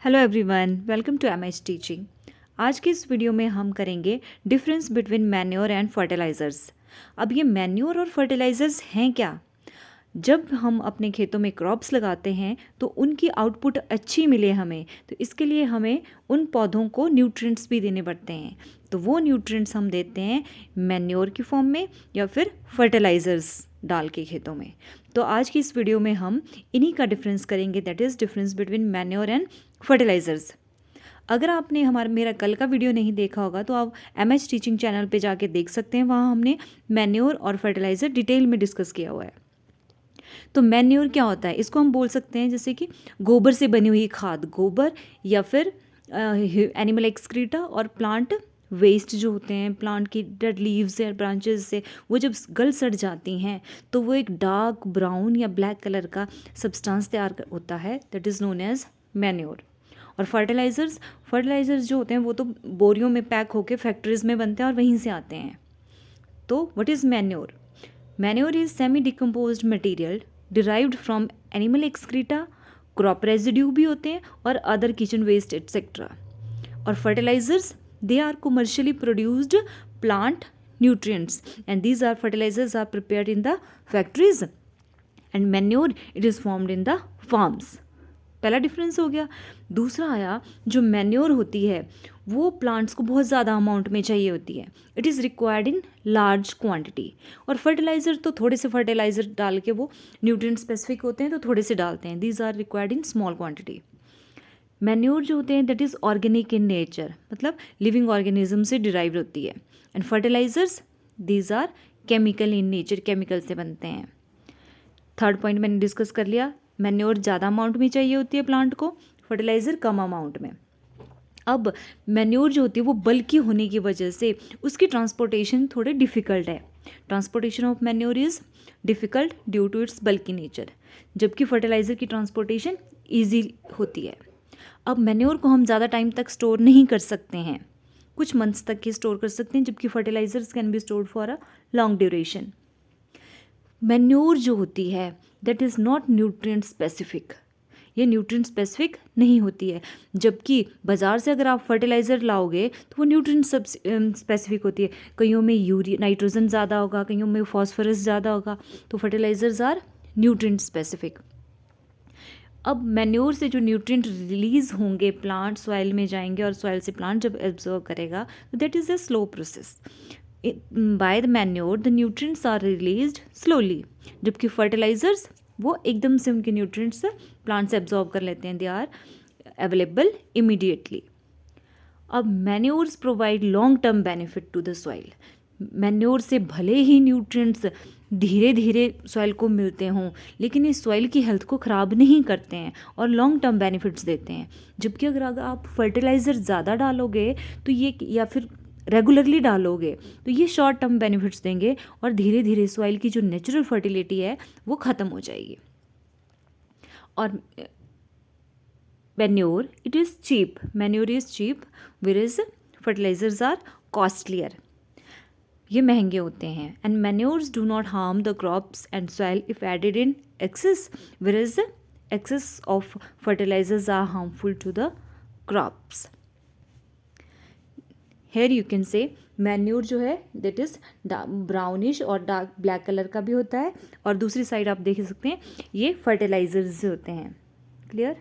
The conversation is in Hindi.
Hello everyone, welcome to MH teaching. आज की इस वीडियो में हम करेंगे difference between manure and fertilisers. अब ये मैन्योर और फर्टिलाइज़र्स हैं क्या? जब हम अपने खेतों में क्रॉप्स लगाते हैं तो उनकी आउटपुट अच्छी मिले हमें, तो इसके लिए हमें उन पौधों को न्यूट्रिएंट्स भी देने पड़ते हैं। तो वो न्यूट्रिएंट्स हम देते हैं मैन्योर की फॉर्म में या फिर फर्टिलाइज़र्स डाल के खेतों में। तो आज की इस वीडियो में हम इन्हीं का डिफरेंस करेंगे, that is difference between manure and fertilisers. अगर आपने मेरा कल का वीडियो नहीं देखा होगा तो आप एमएच टीचिंग चैनल पे जाके देख सकते हैं, वहाँ हमने मैन्योर और फर्टिलाइज़र डिटेल में डिस्कस किया हुआ है। तो मैन्योर क्या होता है? इसको हम बोल सकते हैं जैसे कि गोबर से बनी हुई खाद, गोबर या फिर एनिमल एक्सक्रीटा और प्लांट वेस्ट जो होते हैं, प्लांट की डेड लीव्स या ब्रांचेस से वो जब गल सड़ जाती हैं तो वो एक डार्क ब्राउन या ब्लैक कलर का सब्सटेंस तैयार होता है, that is known as manure. और फर्टिलाइज़र्स जो होते हैं वो तो बोरियों में पैक होके फैक्ट्रीज में बनते हैं और वहीं से आते हैं। तो what is manure? Manure is semi decomposed material derived from animal excreta, crop residue भी होते हैं और अदर किचन वेस्ट एट्सेट्रा। और fertilisers, they are commercially produced plant nutrients and these are fertilisers are prepared in the factories and manure it is formed in the farms. पहला डिफरेंस हो गया। दूसरा आया, जो मैन्योर होती है वो प्लांट्स को बहुत ज़्यादा अमाउंट में चाहिए होती है, it is required in large quantity. और फर्टिलाइज़र तो थोड़े से फर्टिलाइज़र डाल के वो न्यूट्रिएंट स्पेसिफिक होते हैं तो थोड़े से डालते हैं, these are required in small quantity. Manure जो होते हैं that is organic in nature, मतलब लिविंग ऑर्गेनिज्म से डिराइव होती है। And fertilisers, these are chemical in nature, chemical से बनते हैं। थर्ड पॉइंट मैंने डिस्कस कर लिया, मैन्योर ज़्यादा अमाउंट में चाहिए होती है प्लांट को, फर्टिलाइज़र कम अमाउंट में। अब मैन्योर जो होती है वो बल्कि होने की वजह से उसकी ट्रांसपोर्टेशन थोड़े डिफ़िकल्ट है। Transportation of manure is difficult due to its bulky nature, जबकि फर्टिलाइज़र की ट्रांसपोर्टेशन ईजी होती है। अब मैन्योर को हम ज़्यादा टाइम तक स्टोर नहीं कर सकते हैं, कुछ मंथ्स तक ही स्टोर कर सकते हैं, जबकि fertilisers can be stored for a long duration. Manure जो होती है that is not nutrient specific, ये न्यूट्रिएंट स्पेसिफिक नहीं होती है, जबकि बाज़ार से अगर आप फर्टिलाइज़र लाओगे तो वो न्यूट्रिएंट स्पेसिफिक होती है। कईयों में नाइट्रोजन ज़्यादा होगा, कईयों में फॉस्फोरस ज़्यादा होगा, तो फर्टिलाइज़र्स आर न्यूट्रिएंट स्पेसिफिक। अब मैन्योर से जो न्यूट्रिएंट रिलीज़ होंगे प्लांट सॉइल में जाएंगे और सॉइल से प्लांट जब एब्जॉर्व करेगा तो that is a slow process. By the manure the nutrients are released slowly, जबकि फर्टिलाइजर्स वो एकदम से उनके न्यूट्रिएंट्स प्लांट से एब्जॉर्ब कर लेते हैं, दे आर अवेलेबल इमीडिएटली। अब manures provide long term benefit to the soil. Manure से भले ही न्यूट्रिएंट्स धीरे धीरे सॉइल को मिलते हों, लेकिन इस सॉइल की हेल्थ को ख़राब नहीं करते हैं और लॉन्ग टर्म बेनिफिट्स देते हैं। जबकि अगर आप फर्टिलाइज़र ज़्यादा डालोगे तो ये, या फिर रेगुलरली डालोगे तो ये शॉर्ट टर्म बेनिफिट्स देंगे और धीरे धीरे सॉइल की जो नेचुरल फर्टिलिटी है वो ख़त्म हो जाएगी। और manure it is cheap, manure is cheap whereas fertilizers are costlier, ये महंगे होते हैं। And manures do not harm the crops and soil if added in excess whereas excess of fertilizers are harmful to the crops. Here you can say manure जो है दैट इज़ ब्राउनिश और डार्क ब्लैक कलर का भी होता है, और दूसरी साइड आप देख सकते हैं ये फर्टिलाइजर्स होते हैं। क्लियर?